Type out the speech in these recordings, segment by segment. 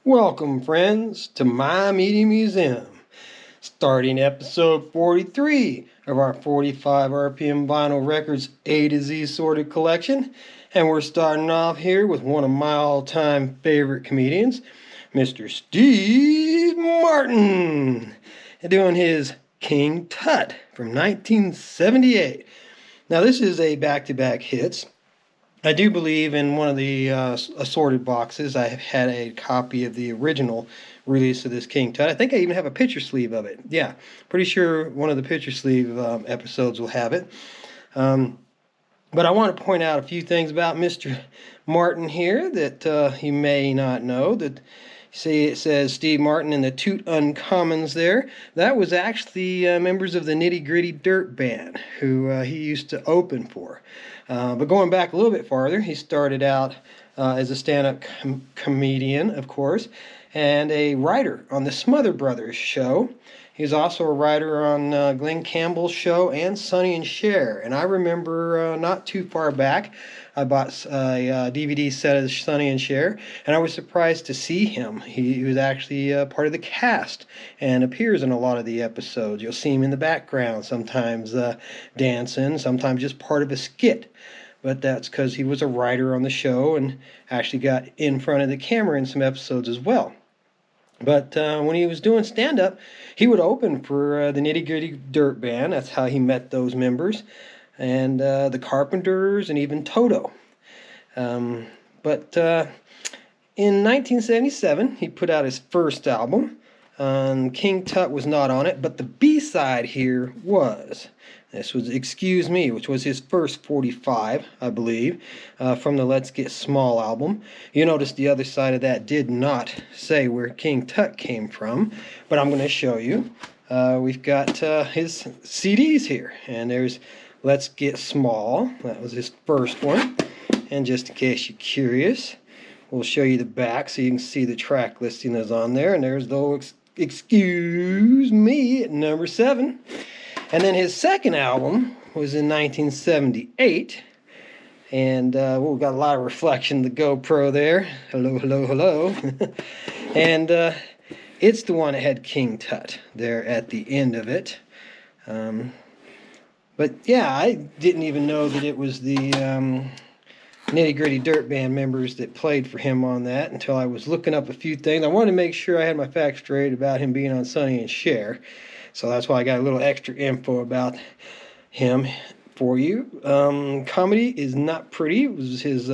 Welcome, friends, to my Media Museum. Starting episode 43 of our 45 RPM vinyl records A to Z sorted collection. And we're starting off here with one of my all-time favorite comedians, Mr. Steve Martin, doing his King Tut from 1978. Now, this is a back-to-back hits. I do believe in one of the assorted boxes I have had a copy of the original release of this King Tut. I think I even have a picture sleeve of it. Yeah, pretty sure one of the picture sleeve episodes will have it. But I want to point out a few things about Mr. Martin here that you may not know. That see, it says Steve Martin and the Toot Uncommons there. That was actually members of the Nitty Gritty Dirt Band who he used to open for. But going back a little bit farther, he started out as a stand-up comedian, of course, and a writer on the Smother Brothers show. He was also a writer on Glenn Campbell's show and Sonny and Cher. And I remember not too far back, I bought a DVD set of Sonny and Cher, and I was surprised to see him. He was actually part of the cast and appears in a lot of the episodes. You'll see him in the background, sometimes dancing, sometimes just part of a skit. But that's because he was a writer on the show and actually got in front of the camera in some episodes as well. But when he was doing stand-up, he would open for the Nitty Gritty Dirt Band. That's how he met those members. And the Carpenters and even Toto. But in 1977, he put out his first album. King Tut was not on it, but the B-side here was. This was Excuse Me, which was his first 45, I believe, from the Let's Get Small album. You notice the other side of that did not say where King Tut came from, but I'm going to show you. We've got his CDs here, and there's Let's Get Small. That was his first one. And just in case you're curious, we'll show you the back so you can see the track listing is on there. And there's the Excuse Me at number 7. And then his second album was in 1978. And we've got a lot of reflection, the GoPro there. Hello, hello, hello. And it's the one that had King Tut there at the end of it. But yeah, I didn't even know that it was the Nitty Gritty Dirt Band members that played for him on that until I was looking up a few things. I wanted to make sure I had my facts straight about him being on Sonny and Cher. So that's why I got a little extra info about him for you. Comedy is Not Pretty. It was his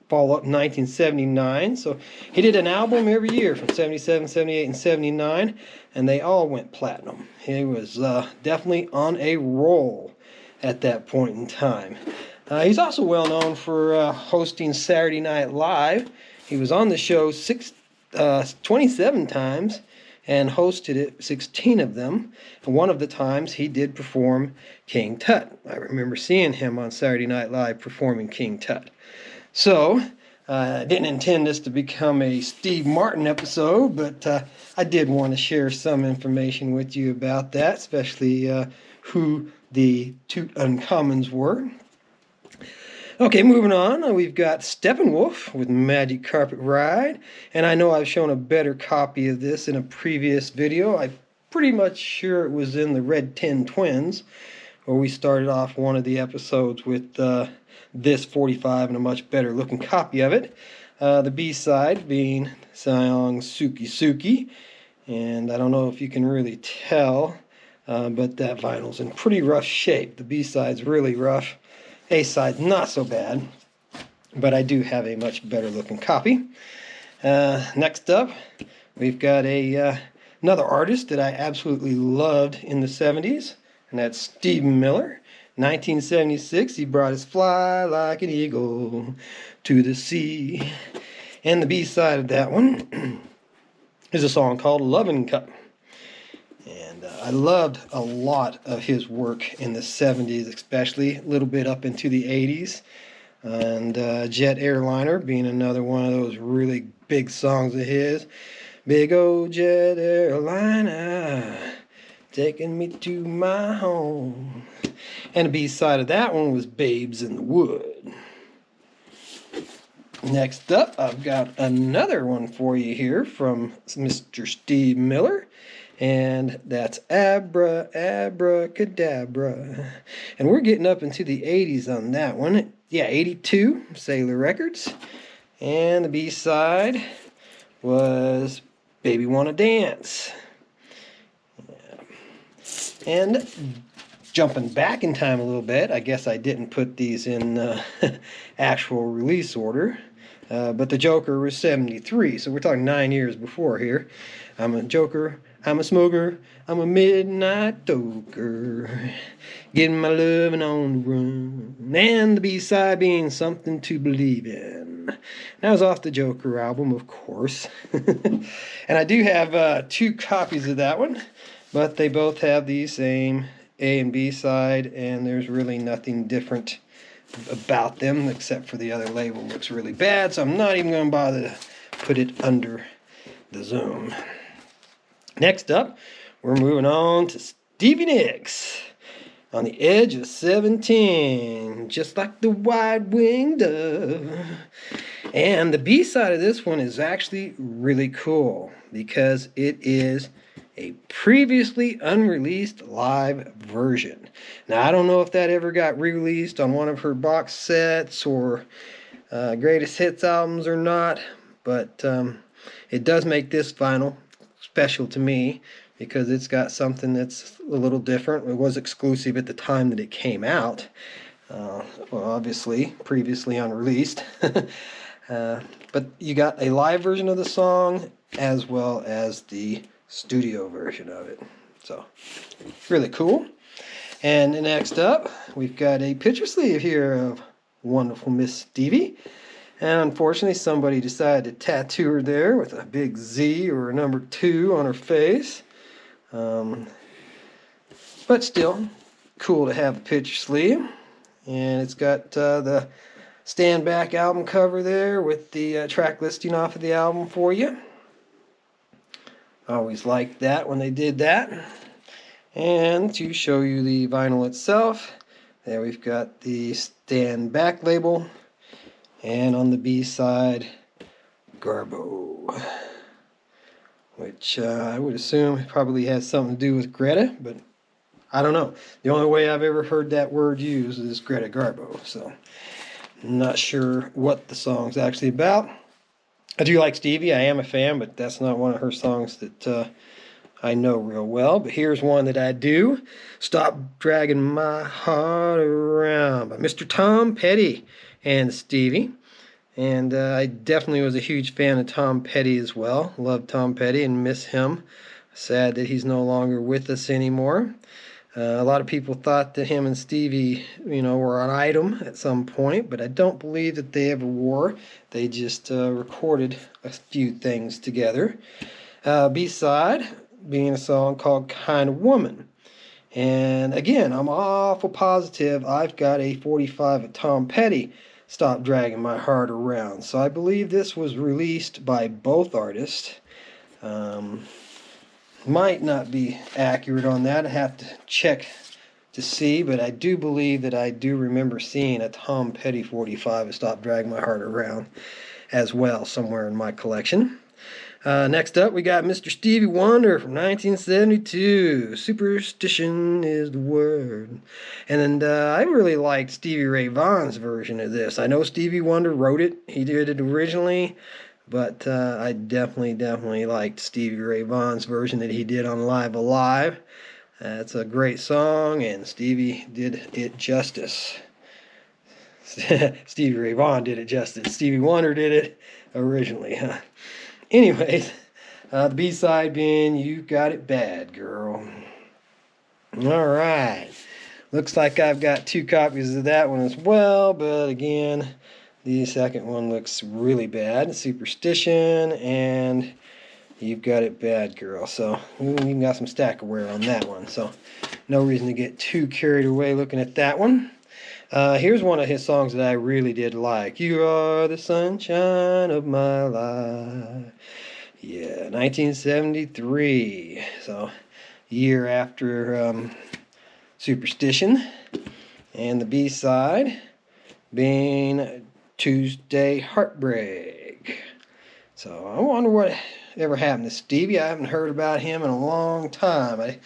follow-up in 1979. So he did an album every year from 77, 78, and 79. And they all went platinum. He was definitely on a roll at that point in time. He's also well known for hosting Saturday Night Live. He was on the show 27 times and hosted it 16 of them. And one of the times he did perform King Tut. I remember seeing him on Saturday Night Live performing King Tut. So, I didn't intend this to become a Steve Martin episode, but I did want to share some information with you about that, especially who the Toot Uncommons were. Okay, moving on, we've got Steppenwolf with Magic Carpet Ride, and I know I've shown a better copy of this in a previous video. I'm pretty much sure it was in the Red 10 Twins, where we started off one of the episodes with this 45 and a much better looking copy of it. The B-side being the song Suki Suki, and I don't know if you can really tell, but that vinyl's in pretty rough shape. The B-side's really rough. A-side's not so bad, but I do have a much better looking copy. Next up, we've got another artist that I absolutely loved in the 70s, and that's Stephen Miller. 1976, he brought his Fly Like an Eagle to the Sea. And the B-side of that one is a song called Lovin' Cup. And I loved a lot of his work in the 70s, especially a little bit up into the 80s. And Jet Airliner being another one of those really big songs of his. Big old jet airliner taking me to my home. And the B-side of that one was Babes in the Wood. Next up, I've got another one for you here from Mr. Steve Miller. And that's Abracadabra. And we're getting up into the 80s on that one. Yeah, 82, Sailor Records. And the B-side was Baby Wanna Dance. Yeah. And jumping back in time a little bit, I guess I didn't put these in actual release order. But the Joker was 73, so we're talking 9 years before here. I'm a joker, I'm a smoker, I'm a midnight toker, getting my lovin' on the run. And the B-side being Something to Believe In. That was off the Joker album, of course. And I do have 2 copies of that one, but they both have the same A and B side, and there's really nothing different about them except for the other label looks really bad, so I'm not even going to bother to put it under the zoom. Next up, we're moving on to Stevie Nicks. On the Edge of 17, just like the wide-winged dove. And the B-side of this one is actually really cool because it is a previously unreleased live version. Now, I don't know if that ever got re-released on one of her box sets or greatest hits albums or not, but it does make this vinyl special to me because it's got something that's a little different. It was exclusive at the time that it came out. Well, obviously, previously unreleased. But you got a live version of the song as well as the studio version of it. So, really cool. And next up, we've got a picture sleeve here of wonderful Miss Stevie. And unfortunately, somebody decided to tattoo her there with a big Z or a number 2 on her face. But still, cool to have a picture sleeve. And it's got the Stand Back album cover there with the track listing off of the album for you. Always liked that when they did that. And to show you the vinyl itself, there we've got the Stand Back label. And on the B side, Garbo. Which I would assume probably has something to do with Greta, but I don't know. The only way I've ever heard that word used is Greta Garbo. So I'm not sure what the song's actually about. I do like Stevie. I am a fan, but that's not one of her songs that I know real well. But here's one that I do. Stop Dragging My Heart Around by Mr. Tom Petty and Stevie. And I definitely was a huge fan of Tom Petty as well. Love Tom Petty and miss him. Sad that he's no longer with us anymore. A lot of people thought that him and Stevie, were an item at some point, but I don't believe that they ever were. They just recorded a few things together. B-side being a song called Kind of Woman. And again, I'm awful positive I've got a 45 of Tom Petty, Stop Dragging My Heart Around. So I believe this was released by both artists. Might not be accurate on that. I have to check to see, but I do believe that I do remember seeing a Tom Petty 45 of Stop Dragging My Heart Around as well somewhere in my collection. Next up, we got Mr. Stevie Wonder from 1972. Superstition is the word. And I really liked Stevie Ray Vaughan's version of this. I know Stevie Wonder wrote it. He did it originally. But I definitely liked Stevie Ray Vaughan's version that he did on Live Alive. It's a great song, and Stevie did it justice. Stevie Ray Vaughan did it justice. Stevie Wonder did it originally. Anyways, the B-side being You Got It Bad, Girl. All right. Looks like I've got 2 copies of that one as well, but again, the second one looks really bad. Superstition and You've Got It Bad, Girl. So you got some stack of wear on that one. So no reason to get too carried away looking at that one. Here's one of his songs that I really did like. You Are the Sunshine of My Life. Yeah, 1973. So year after Superstition. And the B-side being Tuesday Heartbreak. So I wonder what ever happened to Stevie. I haven't heard about him in a long time. I'm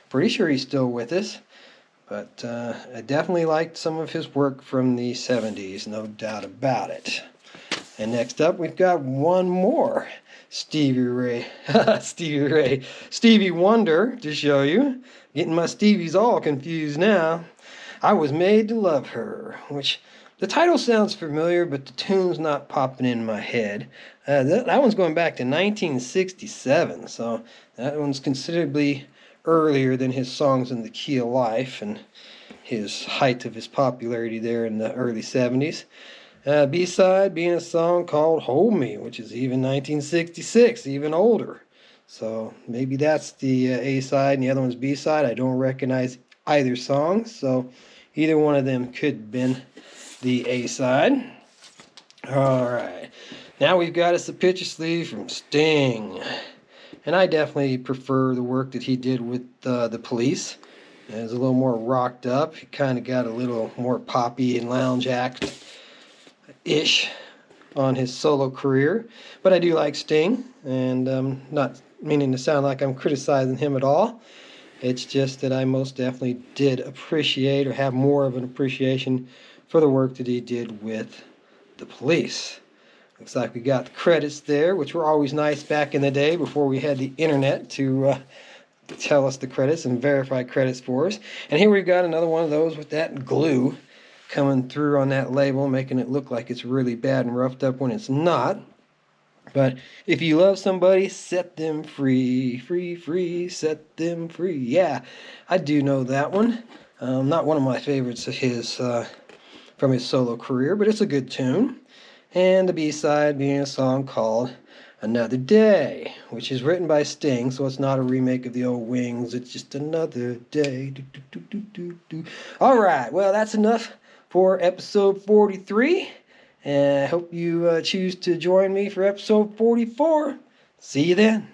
pretty sure he's still with us. But I definitely liked some of his work from the 70s, no doubt about it. And next up, we've got one more Stevie Wonder to show you. Getting my Stevies all confused now. I Was Made to Love Her, which the title sounds familiar, but the tune's not popping in my head. That one's going back to 1967, so that one's considerably earlier than his songs in the Key of Life and his height of his popularity there in the early 70s. B-side being a song called Hold Me, which is even 1966, even older. So maybe that's the A-side and the other one's B-side. I don't recognize either song, so either one of them could have been the A-side. Alright, now we've got us a picture sleeve from Sting. And I definitely prefer the work that he did with the Police. It was a little more rocked up. He kind of got a little more poppy and lounge act-ish on his solo career. But I do like Sting, and not meaning to sound like I'm criticizing him at all. It's just that I most definitely did appreciate or have more of an appreciation for the work that he did with the Police. Looks like we got the credits there, which were always nice back in the day before we had the internet to tell us the credits and verify credits for us. And here we've got another one of those with that glue coming through on that label, making it look like it's really bad and roughed up when it's not. But if you love somebody, set them free, free, free, set them free. Yeah, I do know that one. Not one of my favorites of his from his solo career, but it's a good tune. And the B-side being a song called Another Day, which is written by Sting, so it's not a remake of the old Wings. It's just another day. All right, well, that's enough for episode 43. And I hope you choose to join me for episode 44. See you then.